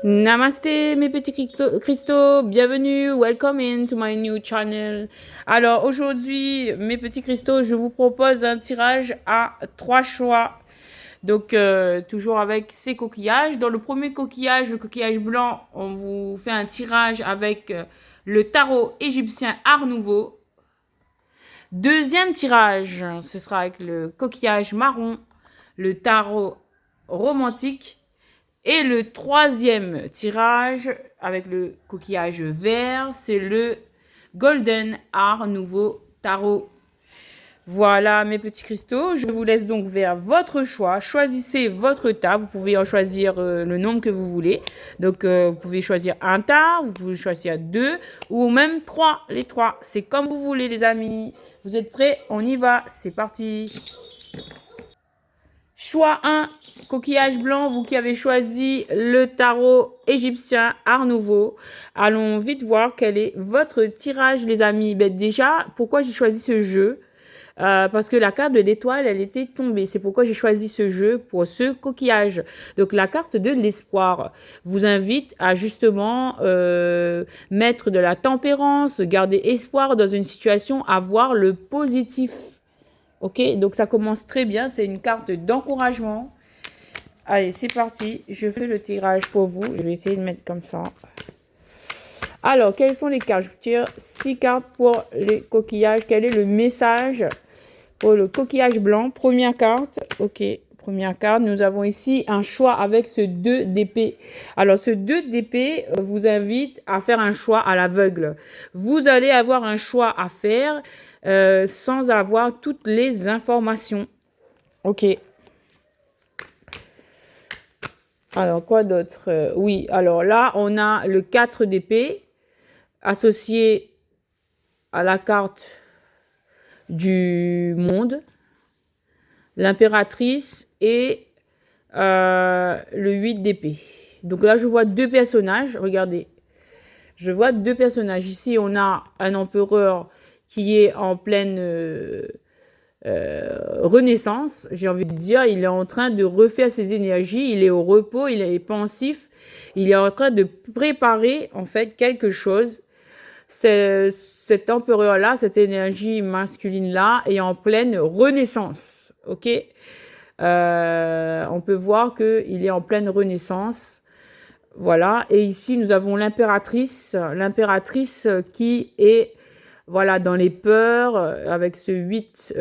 Namaste mes petits cristaux, bienvenue, welcome into my new channel. Alors aujourd'hui mes petits cristaux, je vous propose un tirage à 3 choix. Donc toujours avec ces coquillages. Dans le premier coquillage, le coquillage blanc, on vous fait un tirage avec le tarot égyptien Art Nouveau. Deuxième tirage, ce sera avec le coquillage marron, le tarot romantique. Et le troisième tirage avec le coquillage vert, c'est le Golden Art Nouveau Tarot. Voilà mes petits cristaux, je vous laisse donc vers votre choix. Choisissez votre tas, vous pouvez en choisir le nombre que vous voulez. Donc vous pouvez choisir un tas, vous pouvez choisir 2 ou même 3. Les 3, c'est comme vous voulez les amis. Vous êtes prêts? On y va, c'est parti. Choix 1, coquillage blanc, vous qui avez choisi le tarot égyptien Art Nouveau. Allons vite voir quel est votre tirage les amis. Ben déjà, pourquoi j'ai choisi ce jeu? Parce que la carte de l'étoile, elle était tombée. C'est pourquoi j'ai choisi ce jeu pour ce coquillage. Donc la carte de l'espoir vous invite à justement mettre de la tempérance, garder espoir dans une situation, avoir le positif. Ok, donc ça commence très bien. C'est une carte d'encouragement. Allez, c'est parti. Je fais le tirage pour vous. Je vais essayer de mettre comme ça. Alors, quelles sont les cartes? Je tire 6 cartes pour les coquillages. Quel est le message pour le coquillage blanc? Première carte. Ok, première carte. Nous avons ici un choix avec ce 2 d'épée. Alors, ce 2 d'épée vous invite à faire un choix à l'aveugle. Vous allez avoir un choix à faire sans avoir toutes les informations. Ok. Alors, quoi d'autre? Oui, alors là, on a le 4 d'épée associé à la carte du monde, l'impératrice et le 8 d'épée. Donc là, je vois 2 personnages. Regardez. Je vois 2 personnages. Ici, on a un empereur qui est en pleine renaissance, j'ai envie de dire. Il est en train de refaire ses énergies. Il est au repos, il est pensif. Il est en train de préparer, en fait, quelque chose. Cet empereur-là, cette énergie masculine-là, est en pleine renaissance. Ok, on peut voir qu'il est en pleine renaissance. Voilà. Et ici, nous avons l'impératrice qui est voilà, dans les peurs, avec ce 8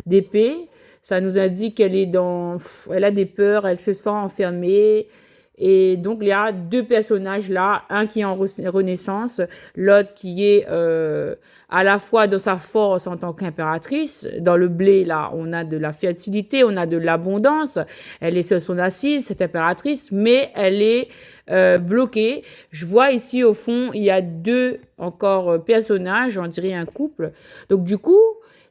d'épée. Ça nous indique qu'elle est elle a des peurs, elle se sent enfermée. Et donc, il y a 2 personnages là, un qui est en renaissance, l'autre qui est à la fois dans sa force en tant qu'impératrice. Dans le blé, là, on a de la fertilité, on a de l'abondance. Elle est sur son assise, cette impératrice, mais elle est bloquée. Je vois ici au fond, il y a 2 encore personnages, on dirait un couple. Donc, du coup,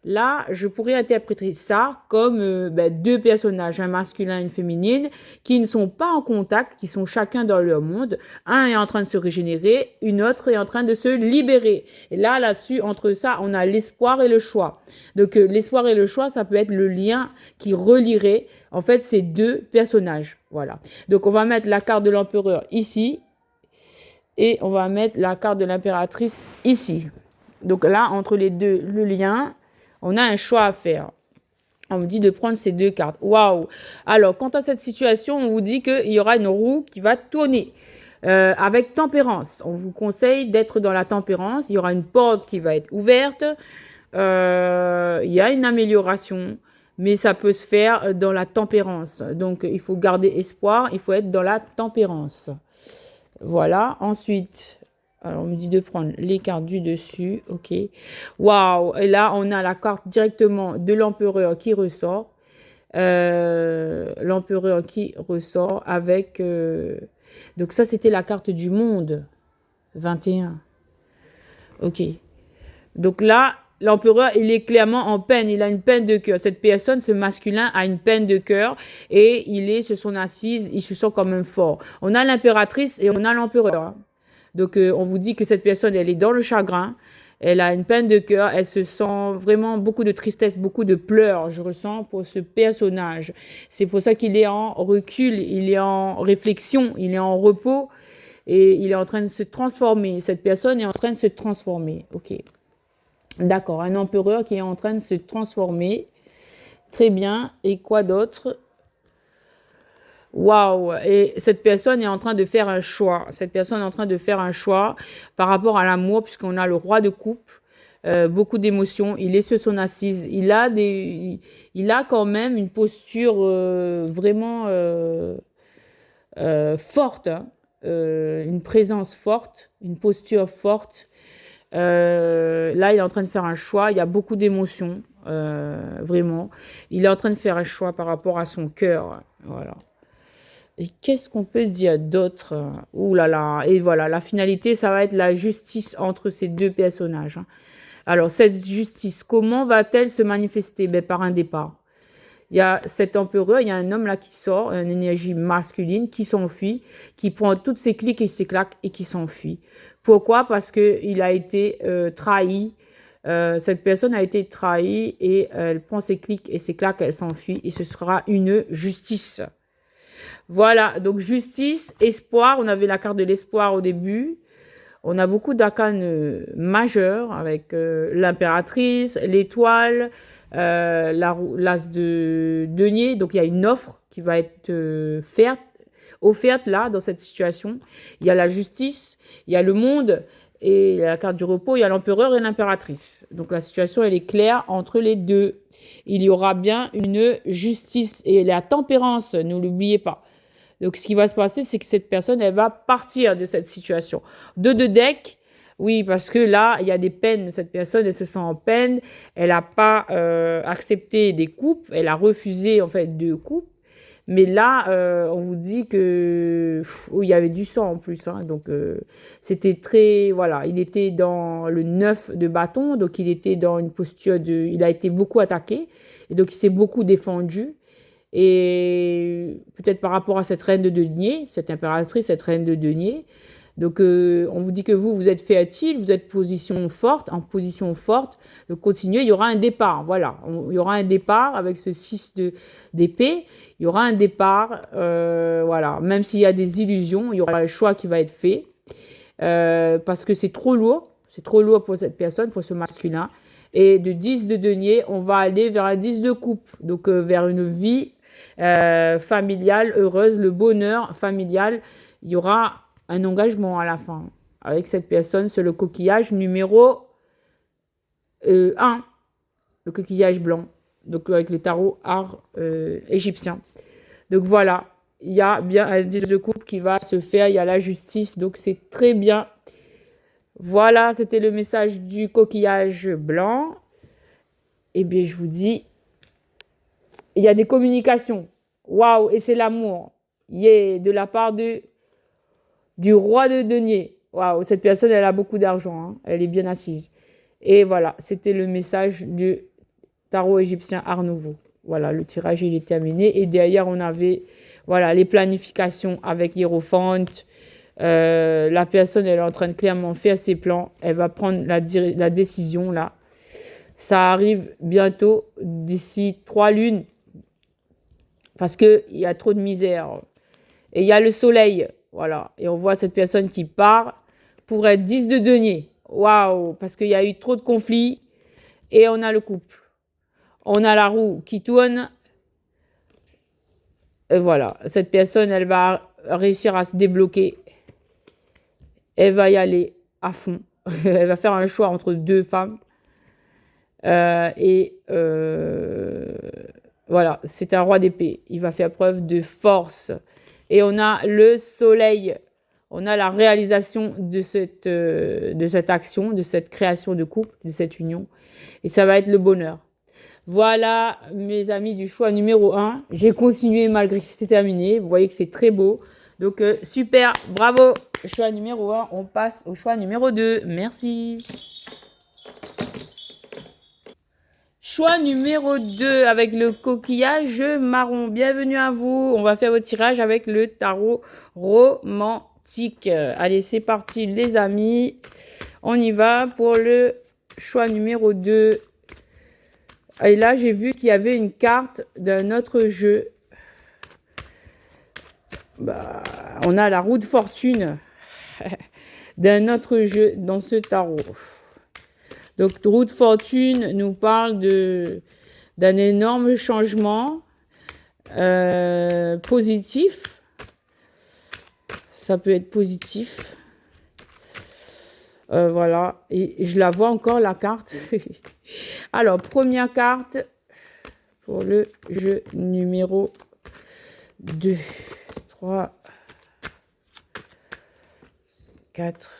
là, je pourrais interpréter ça comme 2 personnages, un masculin et une féminine, qui ne sont pas en contact, qui sont chacun dans leur monde. Un est en train de se régénérer, une autre est en train de se libérer. Et là, là-dessus, entre ça, on a l'espoir et le choix. Donc, l'espoir et le choix, ça peut être le lien qui relierait, en fait, ces 2 personnages. Voilà. Donc, on va mettre la carte de l'empereur ici, et on va mettre la carte de l'impératrice ici. Donc là, entre les deux, le lien, on a un choix à faire. On me dit de prendre ces 2 cartes. Waouh! Alors, quant à cette situation, on vous dit qu'il y aura une roue qui va tourner avec tempérance. On vous conseille d'être dans la tempérance. Il y aura une porte qui va être ouverte. Il y a une amélioration, mais ça peut se faire dans la tempérance. Donc, il faut garder espoir. Il faut être dans la tempérance. Voilà. Ensuite, alors on me dit de prendre les cartes du dessus. Ok. Waouh. Et là, on a la carte directement de l'empereur qui ressort. L'empereur qui ressort avec... Donc ça, c'était la carte du monde. 21. Ok. Donc là, l'empereur, il est clairement en peine. Il a une peine de cœur. Cette personne, ce masculin, a une peine de cœur et il est sur son assise. Il se sent quand même fort. On a l'impératrice et on a l'empereur. Donc, on vous dit que cette personne, elle est dans le chagrin. Elle a une peine de cœur. Elle se sent vraiment beaucoup de tristesse, beaucoup de pleurs. Je ressens pour ce personnage. C'est pour ça qu'il est en recul, il est en réflexion, il est en repos et il est en train de se transformer. Cette personne est en train de se transformer. Ok. D'accord. Un empereur qui est en train de se transformer. Très bien. Et quoi d'autre? Waouh! Et cette personne est en train de faire un choix. Cette personne est en train de faire un choix par rapport à l'amour, puisqu'on a le roi de coupe, beaucoup d'émotions. Il est sur son assise. Il a quand même une posture vraiment forte, hein. Une présence forte, une posture forte. Là, il est en train de faire un choix. Il y a beaucoup d'émotions, vraiment. Il est en train de faire un choix par rapport à son cœur. Voilà. Et qu'est-ce qu'on peut dire d'autre? Ouh là là. Et voilà, la finalité, ça va être la justice entre ces deux personnages, hein. Alors, cette justice, comment va-t-elle se manifester? Ben, par un départ. Il y a cet empereur, il y a un homme là qui sort, une énergie masculine, qui s'enfuit, qui prend toutes ses clics et ses claques et qui s'enfuit. Pourquoi? Parce qu'il a été trahi. Cette personne a été trahie et elle prend ses clics et ses claques, elle s'enfuit et ce sera une justice. Voilà, donc justice, espoir. On avait la carte de l'espoir au début. On a beaucoup d'arcanes majeurs avec l'impératrice, l'étoile, l'as de denier. Donc il y a une offre qui va être offerte là, dans cette situation. Il y a la justice, il y a le monde et il y a la carte du repos, il y a l'empereur et l'impératrice. Donc la situation, elle est claire entre les deux. Il y aura bien une justice et la tempérance, ne l'oubliez pas. Donc, ce qui va se passer, c'est que cette personne, elle va partir de cette situation. Deux de deck, oui, parce que là, il y a des peines. Cette personne, elle se sent en peine. Elle n'a pas accepté des coupes. Elle a refusé, en fait, 2 coupes. Mais là, on vous dit que il y avait du sang en plus, hein. Donc, c'était très... Voilà, il était dans le 9 de bâton. Donc, il était dans une posture de... Il a été beaucoup attaqué. Et donc, il s'est beaucoup défendu. Et peut-être par rapport à cette reine de denier, cette impératrice, cette reine de denier. Donc, on vous dit que vous êtes fertile, vous êtes en position forte. Donc, continuez, il y aura un départ. Voilà, il y aura un départ avec ce 6 d'épée. Il y aura un départ, voilà. Même s'il y a des illusions, il y aura un choix qui va être fait. Parce que c'est trop lourd. C'est trop lourd pour cette personne, pour ce masculin. Et de 10 de denier, on va aller vers un 10 de coupe. Donc, vers une vie familiale, heureuse, le bonheur familial. Il y aura un engagement à la fin avec cette personne sur le coquillage numéro 1, le coquillage blanc, donc avec le tarot art égyptien. Donc voilà, il y a bien un 10 de coupe qui va se faire, il y a la justice, donc c'est très bien. Voilà, c'était le message du coquillage blanc. Eh bien, je vous dis, il y a des communications. Waouh, et c'est l'amour. De la part du roi de denier. Waouh, cette personne, elle a beaucoup d'argent, hein. Elle est bien assise. Et voilà, c'était le message du tarot égyptien Art Nouveau. Voilà, le tirage, il est terminé. Et derrière, on avait, voilà, les planifications avec l'hiérophante. La personne, elle est en train de clairement faire ses plans. Elle va prendre la décision, là. Ça arrive bientôt, d'ici 3 lunes. Parce qu'il y a trop de misère. Et il y a le soleil. Voilà. Et on voit cette personne qui part pour être 10 de denier. Waouh. Parce qu'il y a eu trop de conflits. Et on a le couple. On a la roue qui tourne. Et voilà. Cette personne, elle va réussir à se débloquer. Elle va y aller à fond. Elle va faire un choix entre 2 femmes. Voilà, c'est un roi d'épée. Il va faire preuve de force. Et on a le soleil. On a la réalisation de cette action, de cette création de couple, de cette union. Et ça va être le bonheur. Voilà, mes amis du choix numéro 1. J'ai continué malgré que c'était terminé. Vous voyez que c'est très beau. Donc, super, bravo. Choix numéro 1. On passe au choix numéro 2. Merci. Choix numéro 2 avec le coquillage marron. Bienvenue à vous. On va faire votre tirage avec le tarot romantique. Allez, c'est parti les amis. On y va pour le choix numéro 2. Et là, j'ai vu qu'il y avait une carte d'un autre jeu. Bah, on a la roue de fortune d'un autre jeu dans ce tarot. Donc, roue de fortune nous parle d'un énorme changement positif. Ça peut être positif. Voilà. Et je la vois encore, la carte. Alors, première carte pour le jeu numéro 2. 3, 4,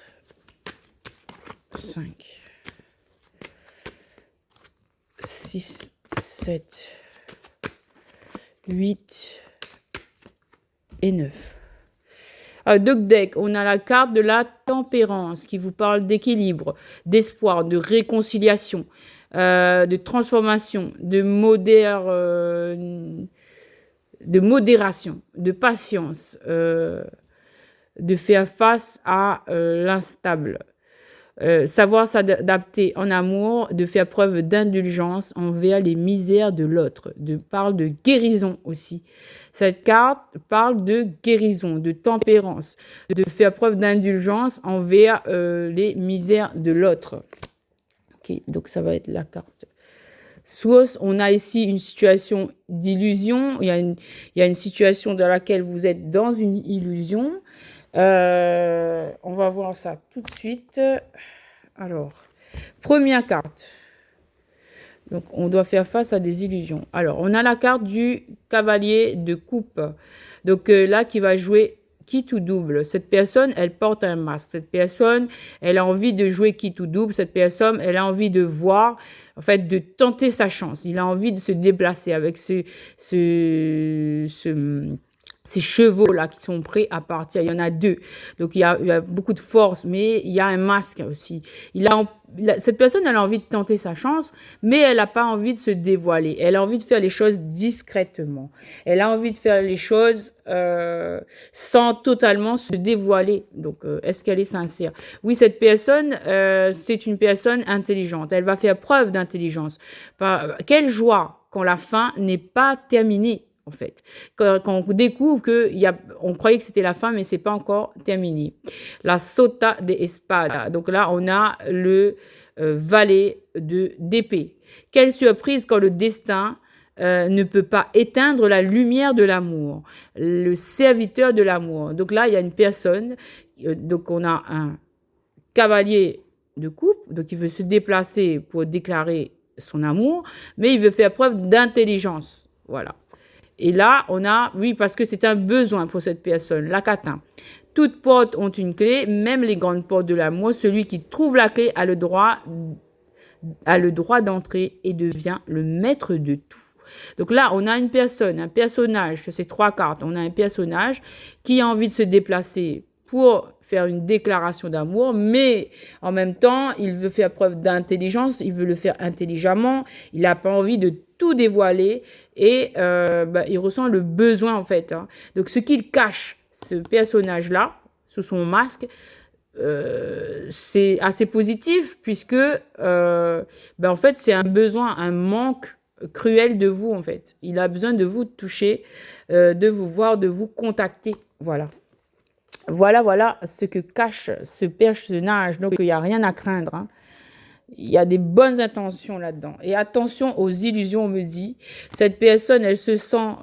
5, 6, 7, 8 et 9. Donc, deck, on a la carte de la tempérance qui vous parle d'équilibre, d'espoir, de réconciliation, de transformation, de modération, de patience, de faire face à l'instable. Savoir s'adapter en amour, de faire preuve d'indulgence envers les misères de l'autre. Parle de guérison aussi. Cette carte parle de guérison, de tempérance, de faire preuve d'indulgence envers les misères de l'autre. Ok, donc ça va être la carte. Source, on a ici une situation d'illusion. Il y a une situation dans laquelle vous êtes dans une illusion. On va voir ça tout de suite. Alors, première carte. Donc, on doit faire face à des illusions. Alors, on a la carte du cavalier de coupe. Donc, là, qui va jouer quitte ou double. Cette personne, elle porte un masque. Cette personne, elle a envie de jouer quitte ou double. Cette personne, elle a envie de voir, en fait, de tenter sa chance. Il a envie de se déplacer avec ces chevaux-là qui sont prêts à partir. Il y en a 2. Donc, il y a beaucoup de force, mais il y a un masque aussi. Cette personne, elle a envie de tenter sa chance, mais elle n'a pas envie de se dévoiler. Elle a envie de faire les choses discrètement. Elle a envie de faire les choses sans totalement se dévoiler. Donc, est-ce qu'elle est sincère? Oui, cette personne, c'est une personne intelligente. Elle va faire preuve d'intelligence. Quelle joie quand la fin n'est pas terminée. En fait, quand on découvre on croyait que c'était la fin, mais c'est pas encore terminé. La sota de espada. Donc là, on a le valet d'épée. Quelle surprise quand le destin ne peut pas éteindre la lumière de l'amour. Le serviteur de l'amour. Donc là, il y a une personne. Donc on a un cavalier de coupe. Donc il veut se déplacer pour déclarer son amour, mais il veut faire preuve d'intelligence. Voilà. Et là, on a, oui, parce que c'est un besoin pour cette personne, la catin. Toutes portes ont une clé, même les grandes portes de l'amour. Celui qui trouve la clé a le droit d'entrer et devient le maître de tout. Donc là, on a une personne, un personnage, sur ces 3 cartes, on a un personnage qui a envie de se déplacer pour faire une déclaration d'amour, mais en même temps, il veut faire preuve d'intelligence, il veut le faire intelligemment, il n'a pas envie de tout dévoiler et il ressent le besoin en fait. Hein. Donc ce qu'il cache, ce personnage-là, sous son masque, c'est assez positif puisque en fait c'est un besoin, un manque cruel de vous en fait. Il a besoin de vous toucher, de vous voir, de vous contacter. Voilà. Voilà ce que cache ce personnage. Donc, il n'y a rien à craindre. Hein. Il y a des bonnes intentions là-dedans. Et attention aux illusions, on me dit. Cette personne, elle se sent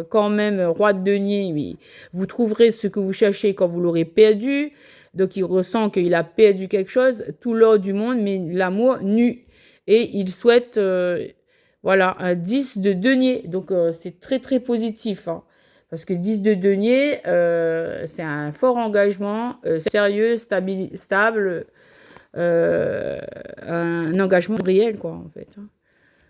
quand même roi de denier. Oui. Vous trouverez ce que vous cherchez quand vous l'aurez perdu. Donc, il ressent qu'il a perdu quelque chose, tout l'or du monde, mais l'amour nu. Et il souhaite, un 10 de denier. Donc, c'est très, très positif. Hein. Parce que 10 de denier, c'est un fort engagement, sérieux, stable, un engagement réel, quoi, en fait. Hein.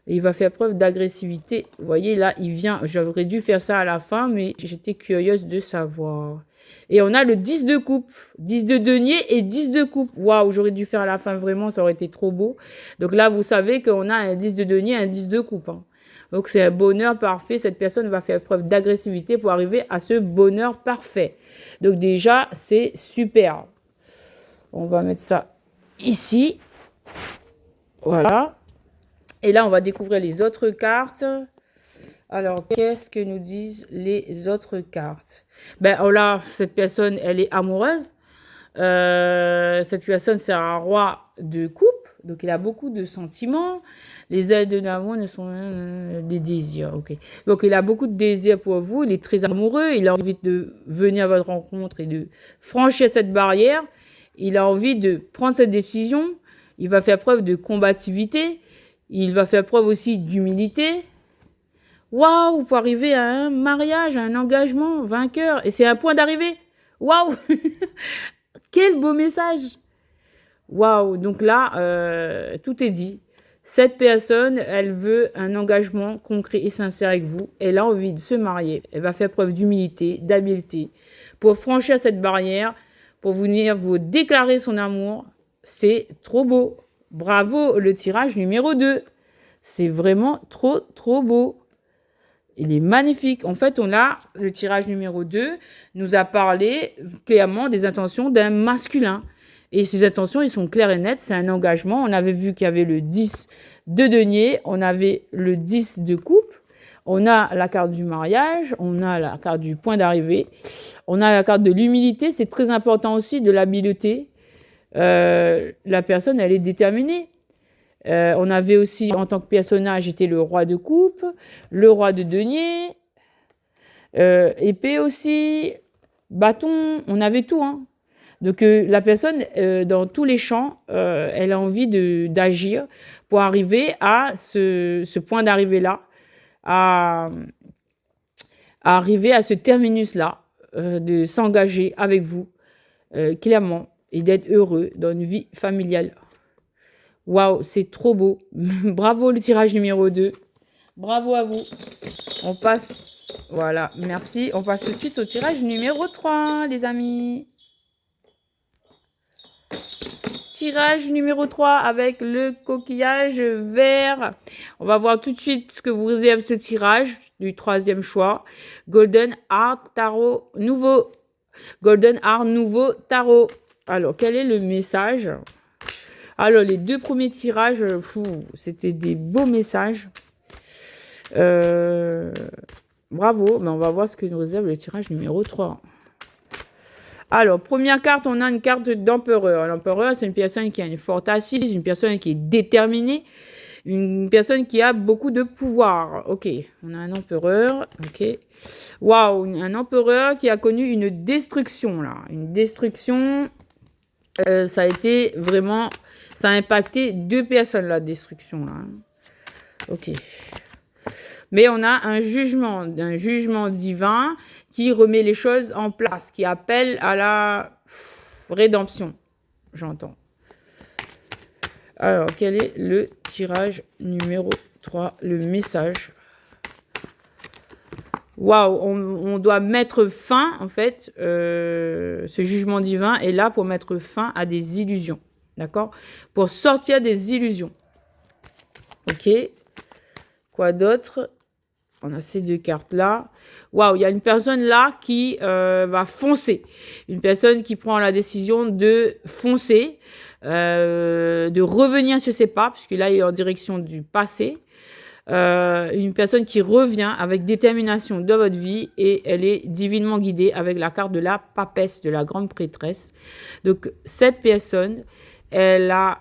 Et il va faire preuve d'agressivité. Vous voyez, là, il vient. J'aurais dû faire ça à la fin, mais j'étais curieuse de savoir. Et on a le 10 de coupe. 10 de denier et 10 de coupe. Waouh, j'aurais dû faire à la fin, vraiment, ça aurait été trop beau. Donc là, vous savez qu'on a un 10 de denier et un 10 de coupe. Hein. Donc, c'est un bonheur parfait. Cette personne va faire preuve d'agressivité pour arriver à ce bonheur parfait. Donc, déjà, c'est super. On va mettre ça ici. Voilà. Et là, on va découvrir les autres cartes. Alors, qu'est-ce que nous disent les autres cartes? Ben, oh là, cette personne, elle est amoureuse. Cette personne, c'est un roi de coupe. Donc, il a beaucoup de sentiments. Les ailes de l'amour ne sont des désirs. Ok. Donc, il a beaucoup de désirs pour vous. Il est très amoureux. Il a envie de venir à votre rencontre et de franchir cette barrière. Il a envie de prendre cette décision. Il va faire preuve de combativité. Il va faire preuve aussi d'humilité. Waouh, pour arriver à un mariage, à un engagement vainqueur. Et c'est un point d'arrivée. Waouh, quel beau message. Waouh, donc là, tout est dit. Cette personne, elle veut un engagement concret et sincère avec vous. Elle a envie de se marier. Elle va faire preuve d'humilité, d'habileté pour franchir cette barrière, pour venir vous déclarer son amour. C'est trop beau. Bravo, le tirage numéro 2. C'est vraiment trop, trop beau. Il est magnifique. En fait, on a le tirage numéro 2 nous a parlé clairement des intentions d'un masculin. Et ces intentions, ils sont claires et nettes. C'est un engagement. On avait vu qu'il y avait le 10 de denier. On avait le 10 de coupe. On a la carte du mariage. On a la carte du point d'arrivée. On a la carte de l'humilité. C'est très important aussi, de l'habileté. La personne, elle est déterminée. On avait aussi, en tant que personnage, était le roi de coupe, le roi de denier, épée aussi, bâton, on avait tout. Hein. Donc la personne, dans tous les champs, elle a envie d'agir pour arriver à ce point d'arrivée-là, à arriver à ce terminus-là, de s'engager avec vous, clairement, et d'être heureux dans une vie familiale. Waouh, c'est trop beau. Bravo le tirage numéro 2. Bravo à vous. On passe, voilà, merci. On passe tout de suite au tirage numéro 3, les amis. Tirage numéro 3 avec le coquillage vert. On va voir tout de suite ce que vous réserve ce tirage du troisième choix. Golden Heart Tarot nouveau. Golden Heart nouveau tarot. Alors, quel est le message ? Alors, les deux premiers tirages, c'était des beaux messages. Bravo, mais on va voir ce que nous réserve le tirage numéro 3. Alors, première carte, on a une carte d'empereur. L'empereur, c'est une personne qui a une forte assise, une personne qui est déterminée, une personne qui a beaucoup de pouvoir. Ok, on a un empereur. Ok. Waouh, un empereur qui a connu une destruction, là. Une destruction, ça a été vraiment... Ça a impacté 2 personnes, la destruction, là. Ok. Mais on a un jugement divin qui remet les choses en place, qui appelle à la rédemption, j'entends. Alors, quel est le tirage numéro 3, le message? Waouh, on doit mettre fin, en fait, ce jugement divin est là pour mettre fin à des illusions. D'accord? Pour sortir des illusions. Ok. Quoi d'autre? On a ces 2 cartes-là. Waouh, il y a une personne là qui va foncer. Une personne qui prend la décision de foncer, de revenir sur ses pas, puisque là, il est en direction du passé. Une personne qui revient avec détermination dans votre vie et elle est divinement guidée avec la carte de la papesse, de la grande prêtresse. Donc, cette personne... Elle a,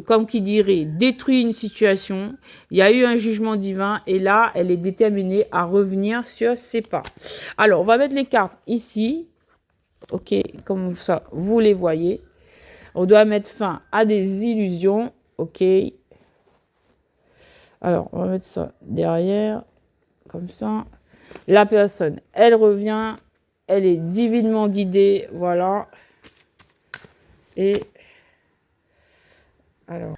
comme qui dirait, détruit une situation. Il y a eu un jugement divin et là, elle est déterminée à revenir sur ses pas. Alors, on va mettre les cartes ici. Ok, comme ça, vous les voyez. On doit mettre fin à des illusions. Ok. Alors, on va mettre ça derrière, comme ça. La personne, elle revient. Elle est divinement guidée. Voilà. Et... alors,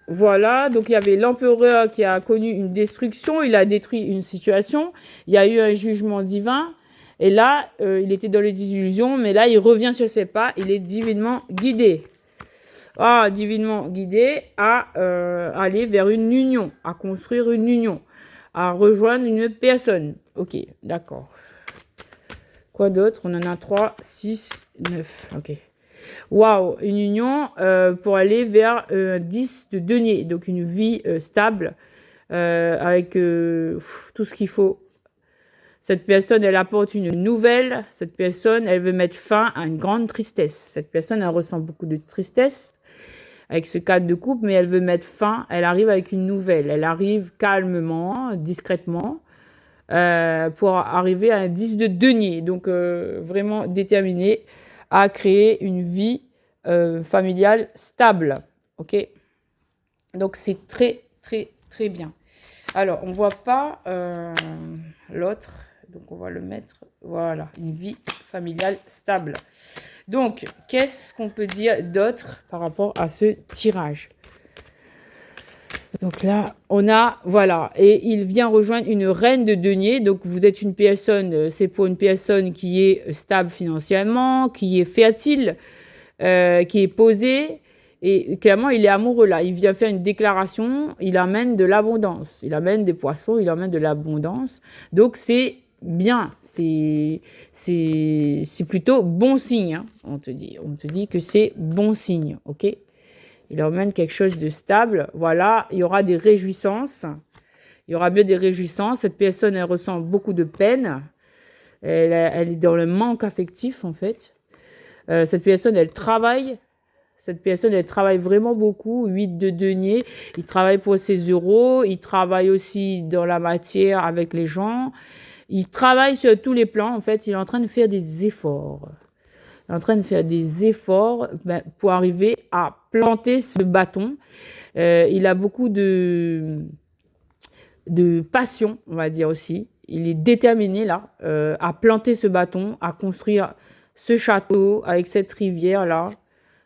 voilà, donc il y avait l'empereur qui a connu une destruction, il a détruit une situation, il y a eu un jugement divin, et là, il était dans les illusions, mais là, il revient sur ses pas, il est divinement guidé. Ah, divinement guidé à aller vers une union, à construire une union, à rejoindre une personne. Ok, d'accord. Quoi d'autre? On en a 3, 6, 9, ok. Waouh, une union pour aller vers un 10 de denier, donc une vie stable avec tout ce qu'il faut. Cette personne, elle apporte une nouvelle. Cette personne, elle veut mettre fin à une grande tristesse. Cette personne, elle ressent beaucoup de tristesse avec ce cadre de couple, mais elle veut mettre fin. Elle arrive avec une nouvelle. Elle arrive calmement, discrètement, pour arriver à un 10 de denier. Donc, vraiment déterminée à créer une vie familiale stable. OK? Donc, c'est très, très, très bien. Alors, on ne voit pas l'autre. Donc, on va le mettre. Voilà, une vie familiale stable. Donc, qu'est-ce qu'on peut dire d'autre par rapport à ce tirage? Donc là, on a, voilà, et il vient rejoindre une reine de denier. Donc, vous êtes une personne, c'est pour une personne qui est stable financièrement, qui est fertile, qui est posée. Et clairement, il est amoureux là. Il vient faire une déclaration, il amène de l'abondance. Il amène des poissons, il amène de l'abondance. Donc, c'est bien, c'est plutôt bon signe. Hein, on te dit que c'est bon signe, ok? Il emmène quelque chose de stable. Voilà, il y aura des réjouissances. Il y aura bien des réjouissances. Cette personne, elle ressent beaucoup de peine. Elle est dans le manque affectif, en fait. Cette personne, elle travaille. Cette personne, elle travaille vraiment beaucoup. 8 de denier. Il travaille pour ses euros. Il travaille aussi dans la matière avec les gens. Il travaille sur tous les plans. En fait, il est en train de faire des efforts. Il est en train de faire des efforts pour arriver à planter ce bâton. Il a beaucoup de passion, on va dire aussi. Il est déterminé là à planter ce bâton, à construire ce château avec cette rivière là.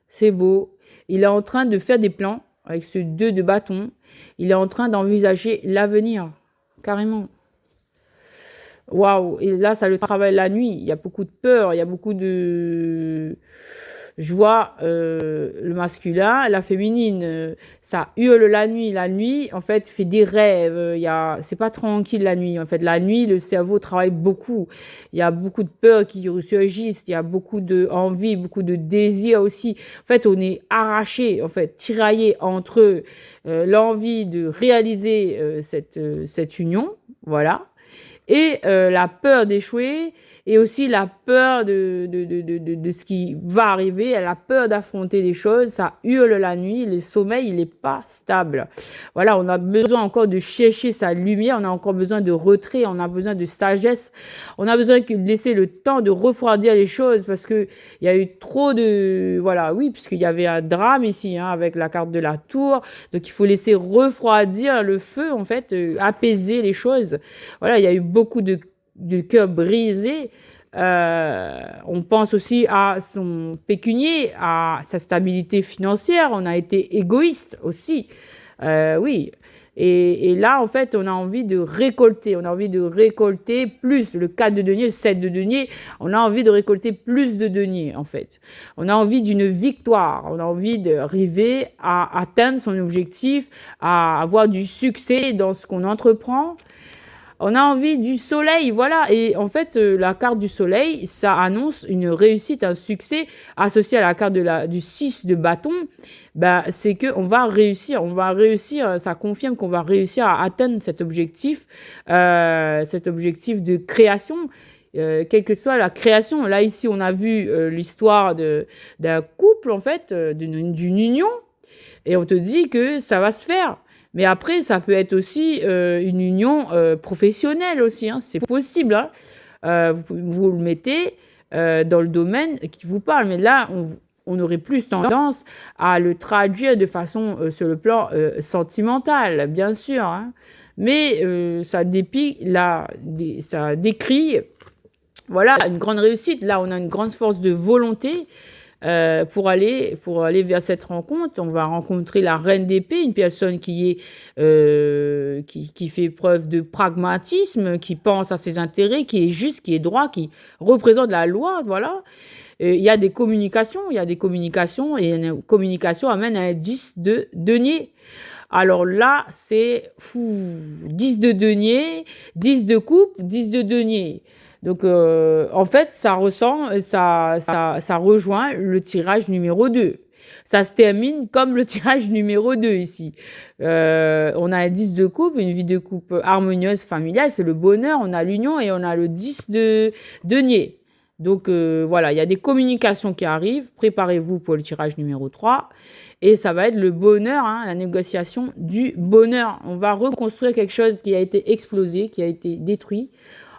C'est beau. Il est en train de faire des plans avec ce 2 de bâton. Il est en train d'envisager l'avenir, carrément. Waouh! Et là, ça le travaille la nuit. Il y a beaucoup de peur, il y a beaucoup de... Je vois le masculin, la féminine, ça hurle la nuit. La nuit, en fait, fait des rêves. C'est pas tranquille la nuit. En fait, la nuit, le cerveau travaille beaucoup. Il y a beaucoup de peurs qui surgissent. Il y a beaucoup d'envie, beaucoup de désir aussi. En fait, on est arraché, en fait, tiraillé entre l'envie de réaliser cette union, voilà, et la peur d'échouer, et aussi la peur de ce qui va arriver. Elle a peur d'affronter les choses, ça hurle la nuit, le sommeil, il n'est pas stable. Voilà, on a besoin encore de chercher sa lumière, on a encore besoin de retrait, on a besoin de sagesse, on a besoin de laisser le temps de refroidir les choses, parce qu'il y a eu trop de... Voilà, oui, puisqu'il y avait un drame ici, hein, avec la carte de la tour, donc il faut laisser refroidir le feu, en fait, apaiser les choses. Voilà, il y a eu beaucoup de cœur brisé. On pense aussi à son pécunier, à sa stabilité financière. On a été égoïste aussi. Oui. Et là, en fait, on a envie de récolter. On a envie de récolter plus. Le 4 de denier, le 7 de denier, on a envie de récolter plus de denier, en fait. On a envie d'une victoire. On a envie d'arriver à atteindre son objectif, à avoir du succès dans ce qu'on entreprend. On a envie du soleil, voilà. Et en fait, la carte du soleil, ça annonce une réussite, un succès associé à la carte du 6 de bâton. Ben, c'est qu'on va réussir, ça confirme qu'on va réussir à atteindre cet objectif de création. Quelle que soit la création. Là, ici, on a vu l'histoire d'un couple, en fait, d'une union. Et on te dit que ça va se faire. Mais après, ça peut être aussi une union professionnelle aussi. Hein, c'est possible. Hein. Vous le mettez dans le domaine qui vous parle. Mais là, on aurait plus tendance à le traduire de façon sur le plan sentimental, bien sûr. Hein. Mais ça décrit, voilà, une grande réussite. Là, on a une grande force de volonté. Pour aller vers cette rencontre, on va rencontrer la reine d'épée, une personne qui fait preuve de pragmatisme, qui pense à ses intérêts, qui est juste, qui est droit, qui représente la loi, voilà. Il y a des communications, et une communication amène à un 10 de denier. Alors là, c'est 10 de denier, 10 de coupe, 10 de denier. Donc, en fait, ça rejoint le tirage numéro 2. Ça se termine comme le tirage numéro 2 ici. On a un 10 de coupe, une vie de coupe harmonieuse, familiale, c'est le bonheur. On a l'union et on a le 10 de denier. Donc, voilà, il y a des communications qui arrivent. Préparez-vous pour le tirage numéro 3. Et ça va être le bonheur, hein, la négociation du bonheur. On va reconstruire quelque chose qui a été explosé, qui a été détruit.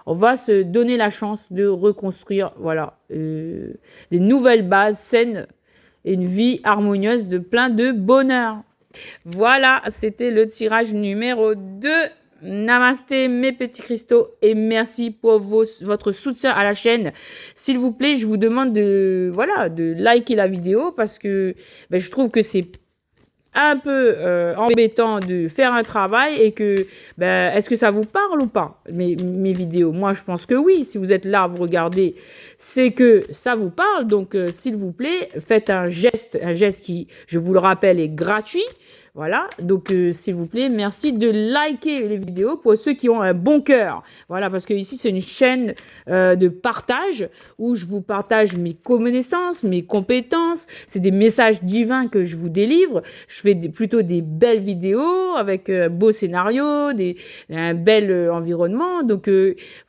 On va se donner la chance de reconstruire, voilà, des nouvelles bases saines et une vie harmonieuse de plein de bonheur. Voilà, c'était le tirage numéro 2. Namasté mes petits cristaux et merci pour votre soutien à la chaîne. S'il vous plaît, je vous demande de liker la vidéo parce que je trouve que c'est un peu embêtant de faire un travail et que est-ce que ça vous parle ou pas mes vidéos? Moi je pense que oui, si vous êtes là, vous regardez, c'est que ça vous parle. Donc s'il vous plaît, faites un geste qui, je vous le rappelle, est gratuit. Voilà, donc s'il vous plaît, merci de liker les vidéos pour ceux qui ont un bon cœur. Voilà, parce que ici c'est une chaîne de partage où je vous partage mes connaissances, mes compétences. C'est des messages divins que je vous délivre. Je fais plutôt des belles vidéos avec un beau scénario, un bel environnement. Donc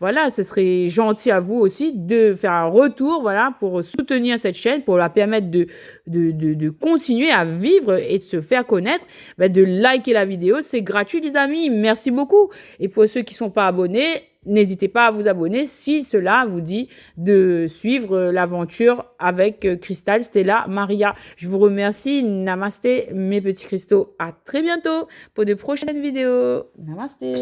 voilà, ce serait gentil à vous aussi de faire un retour, voilà, pour soutenir cette chaîne, pour la permettre de continuer à vivre et de se faire connaître. De liker la vidéo, c'est gratuit les amis, merci beaucoup. Et pour ceux qui ne sont pas abonnés, n'hésitez pas à vous abonner si cela vous dit de suivre l'aventure avec Cristal Stella Maria. Je vous remercie, namasté mes petits cristaux, à très bientôt pour de prochaines vidéos. Namasté.